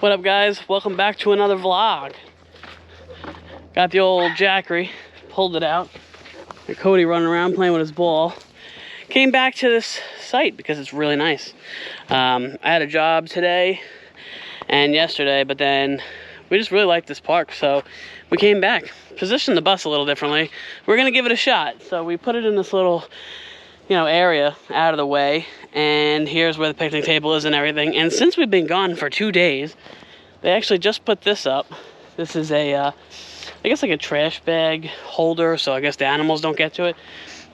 What up, guys? Welcome back to another vlog. Got the old Jackery, pulled it out. And Cody running around playing with his ball. Came back to this site because it's really nice. I had a job today and yesterday, but then we just really liked this park, so we came back. Positioned the bus a little differently. We're gonna give it a shot. So we put it in this little, area out of the way, and here's where the picnic table is and everything. And since we've been gone for 2 days, they actually just put this up. This is a, I guess like a trash bag holder, so I guess the animals don't get to it.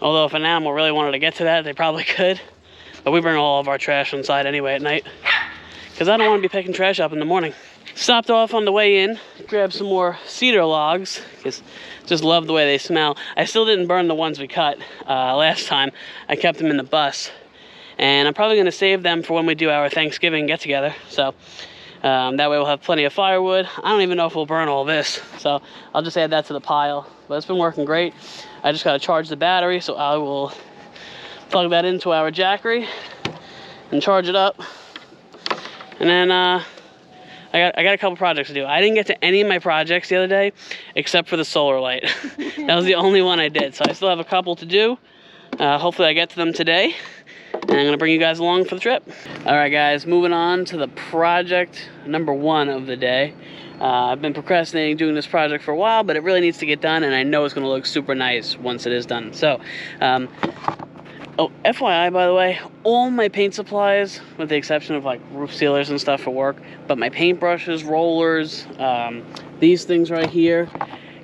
Although if an animal really wanted to get to that, they probably could. But we bring all of our trash inside anyway at night, because I don't want to be picking trash up in the morning. Stopped off on the way in, grabbed some more cedar logs, because just love the way they smell. I still didn't burn the ones we cut last time. I kept them in the bus. And I'm probably going to save them for when we do our Thanksgiving get-together. So that way we'll have plenty of firewood. I don't even know if we'll burn all this. So I'll just add that to the pile. But it's been working great. I just got to charge the battery, so I will plug that into our Jackery and charge it up. And then I got a couple projects to do. I didn't get to any of my projects the other day, except for the solar light. That was the only one I did. So I still have a couple to do. Hopefully I get to them today. And I'm going to bring you guys along for the trip. Alright guys, moving on to the project number 1 of the day. I've been procrastinating doing this project for a while, but it really needs to get done, and I know it's going to look super nice once it is done. So, oh, FYI, by the way, all my paint supplies, with the exception of like roof sealers and stuff for work, but my paintbrushes, rollers, these things right here,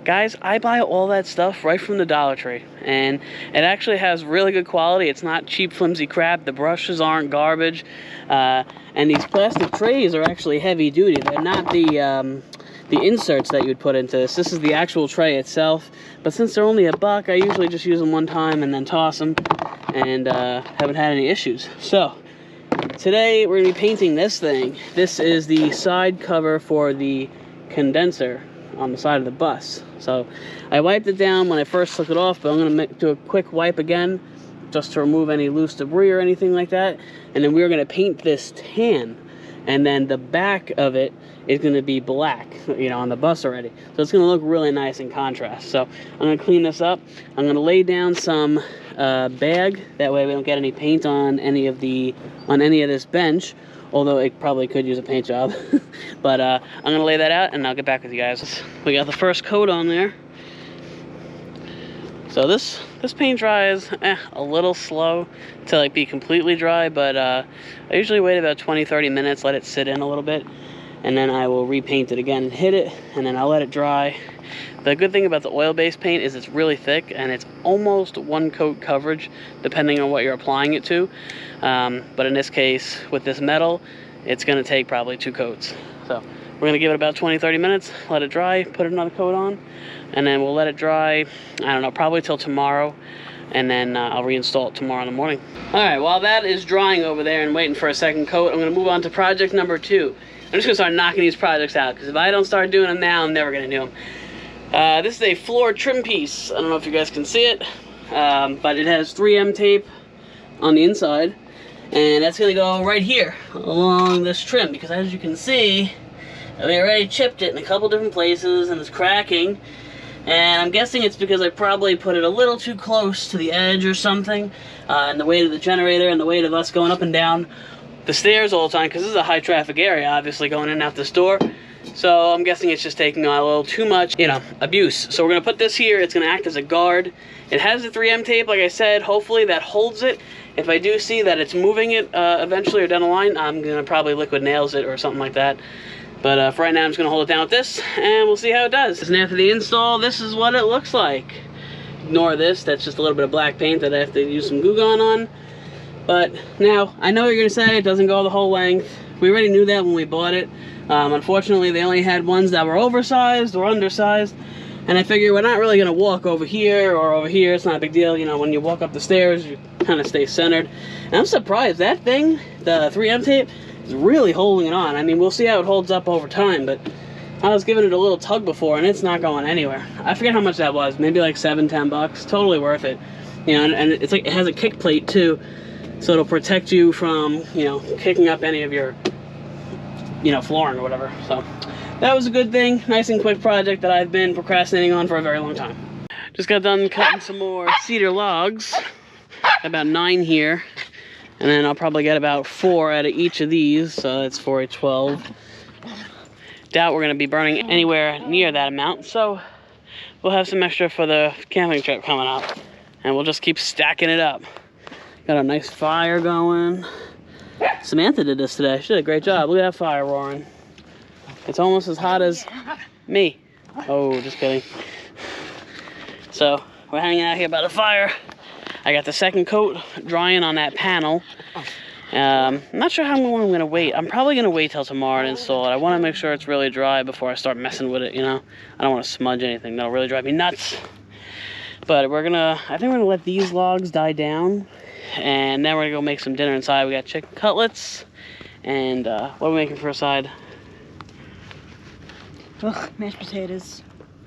guys, I buy all that stuff right from the Dollar Tree, and it actually has really good quality. It's not cheap, flimsy crap. The brushes aren't garbage, and these plastic trays are actually heavy duty. They're not the inserts that you would put into this. This is the actual tray itself, but since they're only $1, I usually just use them one time and then toss them, and haven't had any issues. So today we're going to be painting this thing. This is the side cover for the condenser on the side of the bus. So I wiped it down when I first took it off, but I'm going to do a quick wipe again just to remove any loose debris or anything like that. And then we're going to paint this tan, and then the back of it is going to be black, on the bus already. So it's going to look really nice in contrast. So I'm going to clean this up. I'm going to lay down some bag, that way we don't get any paint on any of this bench, although it probably could use a paint job. But I'm going to lay that out, and I'll get back with you guys. We got the first coat on there. So this paint dries a little slow to like be completely dry, but I usually wait about 20-30 minutes, let it sit in a little bit, and then I will repaint it again and hit it, and then I'll let it dry. The good thing about the oil-based paint is it's really thick, and it's almost one coat coverage depending on what you're applying it to. But in this case, with this metal, it's going to take probably 2 coats. So we're going to give it about 20-30 minutes, let it dry, put another coat on, and then we'll let it dry, I don't know, probably till tomorrow, and then I'll reinstall it tomorrow in the morning. Alright, while that is drying over there and waiting for a second coat, I'm going to move on to project number 2. I'm just going to start knocking these projects out, because if I don't start doing them now, I'm never going to do them. This is a floor trim piece. I don't know if you guys can see it, but it has 3M tape on the inside, and that's going to go right here along this trim, because as you can see, we already chipped it in a couple different places, and it's cracking. And I'm guessing it's because I probably put it a little too close to the edge or something, and the weight of the generator and the weight of us going up and down the stairs all the time, because this is a high traffic area, obviously, going in and out this door. So I'm guessing it's just taking on a little too much, abuse. So we're going to put this here. It's going to act as a guard. It has the 3M tape, like I said. Hopefully that holds it. If I do see that it's moving it eventually or down the line, I'm going to probably liquid nails it or something like that. But for right now, I'm just going to hold it down with this, and we'll see how it does. And after the install, this is what it looks like. Ignore this. That's just a little bit of black paint that I have to use some Goo Gone on. But now, I know what you're going to say. It doesn't go the whole length. We already knew that when we bought it. Unfortunately, they only had ones that were oversized or undersized. And I figure we're not really going to walk over here or over here. It's not a big deal. When you walk up the stairs, you kind of stay centered. And I'm surprised. That thing, the 3M tape, is really holding it on. I mean, we'll see how it holds up over time, but I was giving it a little tug before, and it's not going anywhere. I forget how much that was. Maybe like $7-10 bucks. Totally worth it. And it's like it has a kick plate too, so it'll protect you from, kicking up any of your you know, flooring or whatever. So that was a good thing. Nice and quick project that I've been procrastinating on for a very long time. Just got done cutting some more cedar logs. About 9 here. And then I'll probably get about 4 out of each of these. So that's 4, 8, 12. Doubt we're going to be burning anywhere near that amount. So we'll have some extra for the camping trip coming up. And we'll just keep stacking it up. Got a nice fire going. Samantha did this today. She did a great job. Look at that fire roaring. It's almost as hot as me. Oh, just kidding. So we're hanging out here by the fire. I got the second coat drying on that panel. I'm not sure how long I'm going to wait. I'm probably going to wait till tomorrow to install it. I want to make sure it's really dry before I start messing with it, you know. I don't want to smudge anything. That'll really drive me nuts. But I think we're going to let these logs die down. And then we're going to go make some dinner inside. We got chicken cutlets. And what are we making for a side? Ugh, mashed potatoes.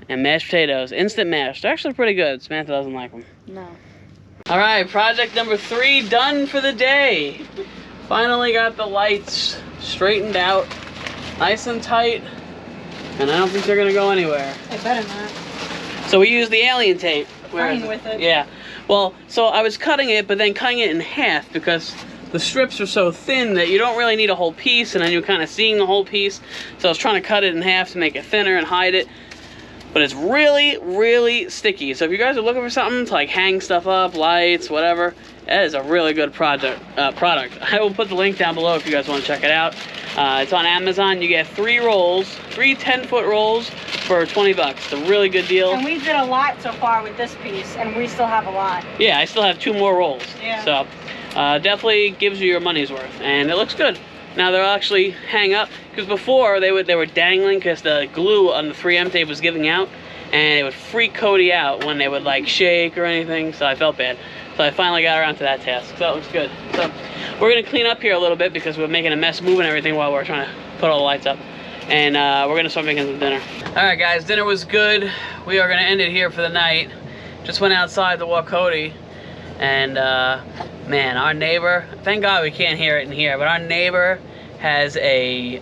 And mashed potatoes. Instant mash. They're actually pretty good. Samantha doesn't like them. No. Alright, project number 3 done for the day. Finally got the lights straightened out. Nice and tight. And I don't think they're going to go anywhere. I better not. So we used the alien tape. Fine with it. Yeah. Well, so I was cutting it, but then cutting it in half because the strips are so thin that you don't really need a whole piece, and then you're kind of seeing the whole piece. So I was trying to cut it in half to make it thinner and hide it. But it's really, really sticky. So if you guys are looking for something to like hang stuff up, lights, whatever, that is a really good product. I will put the link down below if you guys want to check it out. It's on Amazon. You get 3 rolls, 3 10-foot rolls for 20 bucks. It's a really good deal. And we did a lot so far with this piece, and we still have a lot. Yeah, I still have 2 more rolls. Yeah. So definitely gives you your money's worth, and it looks good. Now they'll actually hang up, because before they were dangling because the glue on the 3M tape was giving out, and it would freak Cody out when they would like shake or anything, so I felt bad. So I finally got around to that task, so that looks good. So we're going to clean up here a little bit because we're making a mess moving everything while we're trying to put all the lights up. And we're going to start making some dinner. Alright guys, dinner was good. We are going to end it here for the night. Just went outside to walk Cody, and man, our neighbor, thank God we can't hear it in here, but our neighbor has a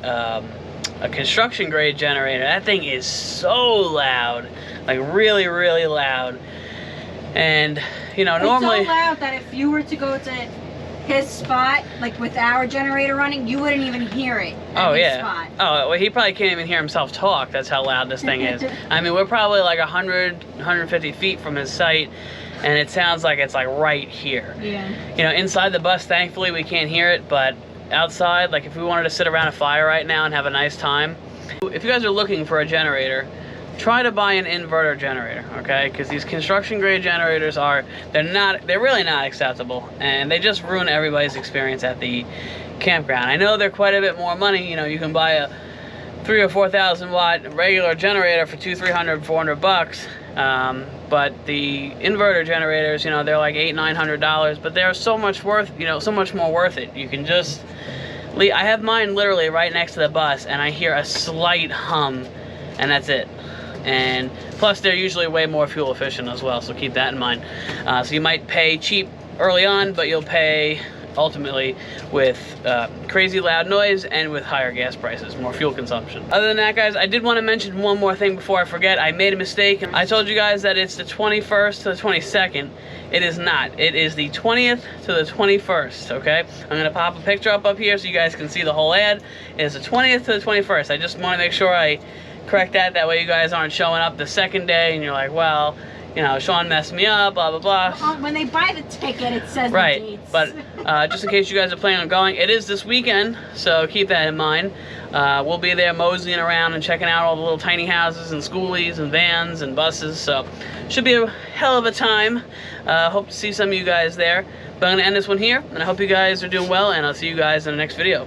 construction grade generator. That thing is so loud, like really, really loud. And you know, normally it's so loud that if you were to go to his spot, like with our generator running, you wouldn't even hear it at his spot. Oh, well, he probably can't even hear himself talk. That's how loud this thing is. I mean, we're probably like 150 feet from his site, and it sounds like it's like right here. Yeah. You know, inside the bus, thankfully, we can't hear it, but outside, like if we wanted to sit around a fire right now and have a nice time, if you guys are looking for a generator, try to buy an inverter generator, okay? Because these construction grade generators they're really not acceptable, and they just ruin everybody's experience at the campground. I know they're quite a bit more money. You know, you can buy a 3,000 or 4,000 watt regular generator for $200, $300, $400. But the inverter generators, you know, they're like $800, $900, but they're so much so much more worth it. You can just I have mine literally right next to the bus, and I hear a slight hum, and that's it. And plus, they're usually way more fuel efficient as well, so keep that in mind. So you might pay cheap early on, but you'll pay ultimately with crazy loud noise and with higher gas prices, more fuel consumption. Other than that, guys, I did want to mention one more thing before I forget. I made a mistake. I told you guys that it's the 21st to the 22nd. It is not. It is the 20th to the 21st, okay? I'm going to pop a picture up here so you guys can see the whole ad. It is the 20th to the 21st. I just want to make sure I correct that way you guys aren't showing up the second day and you're like, well, you know, Sean messed me up, blah, blah, blah. When they buy the ticket, it says right, the dates. But just in case you guys are planning on going, it is this weekend, so keep that in mind. We'll be there moseying around and checking out all the little tiny houses and schoolies and vans and buses, so should be a hell of a time. Hope to see some of you guys there. But I'm going to end this one here, and I hope you guys are doing well, and I'll see you guys in the next video.